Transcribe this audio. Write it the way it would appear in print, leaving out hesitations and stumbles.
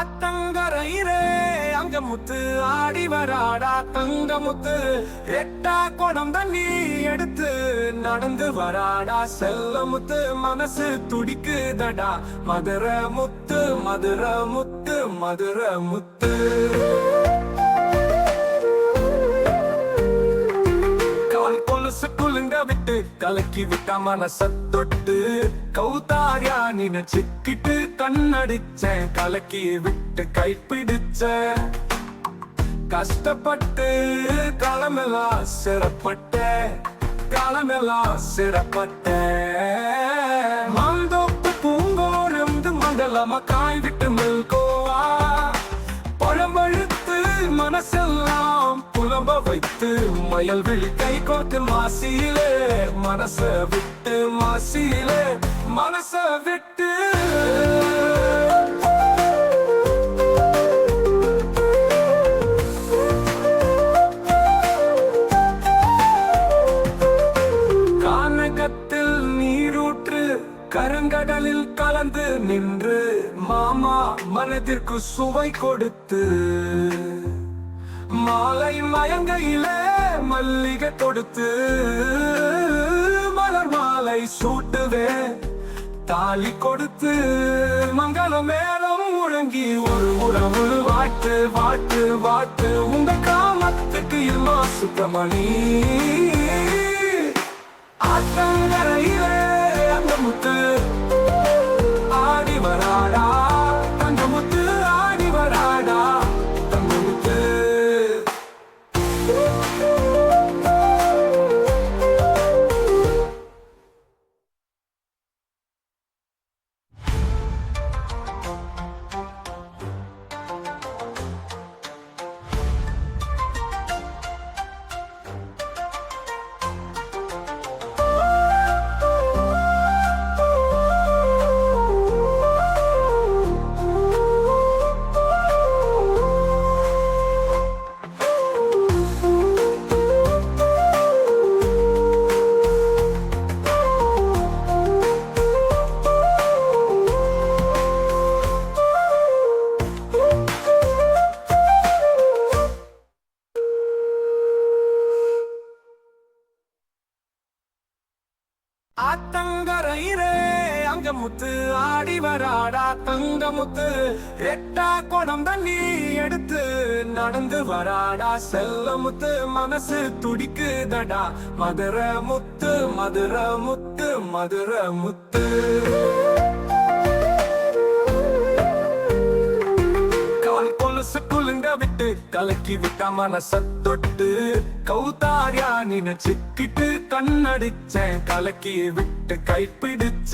ஆத்தங்கரையிலே அங்க முத்து ஆடி வராடா தங்க முத்து எட்டா குடம் தண்ணி எடுத்து நடந்து வராடா செல்ல முத்து மனசு துடிக்குதடா மதுர முத்து மதுர முத்து மதுர முத்து குலுங்க விட்டு கலக்கி விட்டா மனச தொட்டு கௌதாரியா நினைச்சுக்கிட்டு கண்ணடிச்சேன் கலக்கி விட்டு கைப்பிடிச்ச கஷ்டப்பட்டு காலமெல்லாம் சிறப்பட்ட காலமெல்லாம் சிறப்பட்ட மாந்தோப்பு பூங்கோரந்து மண்டலமா காய் விட்டு மில்கோவா பழம்பழுத்து மனசெல்லாம் புலம்ப வைத்து மயல் விழி கை கோத்து மாசியிலே மனச விட்டு மாசியிலே மனச விட்டு கானகத்தில் நீரூற்று கருங்கடலில் கலந்து நின்று மாமா மனதிற்கு சுவை கொடுத்து மாலை மயங்கையிலே மல்லிகை தொடுத்து மலர் மாலை சூட்டுவே தாலி கொடுத்து மங்கள மேளம் முழங்கி ஒரு உறவு வாட்டு வாட்டு வாட்டு உங்க காமத்துக்கு இல்மா சுத்தமணி ஆத்தங்கரையிலே அந்த முத்து ஆடி வராடா தங்க முத்து ஆடி வராடா தங்க முத்து ஆத்தங்கரையிலே அங்க முத்து ஆடி வராடா தங்க முத்து எட்டா குடம் தண்ணி எடுத்து நடந்து வராடா செல்ல முத்து மனசு துடிக்குதடா மதுர முத்து மதுர முத்து மதுர முத்து குலுங்க விட்டு கலக்கி விட்டா மனச தொட்டு கௌதாரியா நினைச்சுக்கிட்டு கண்ணடிச்சேன் கலக்கி விட்டு கைப்பிடிச்ச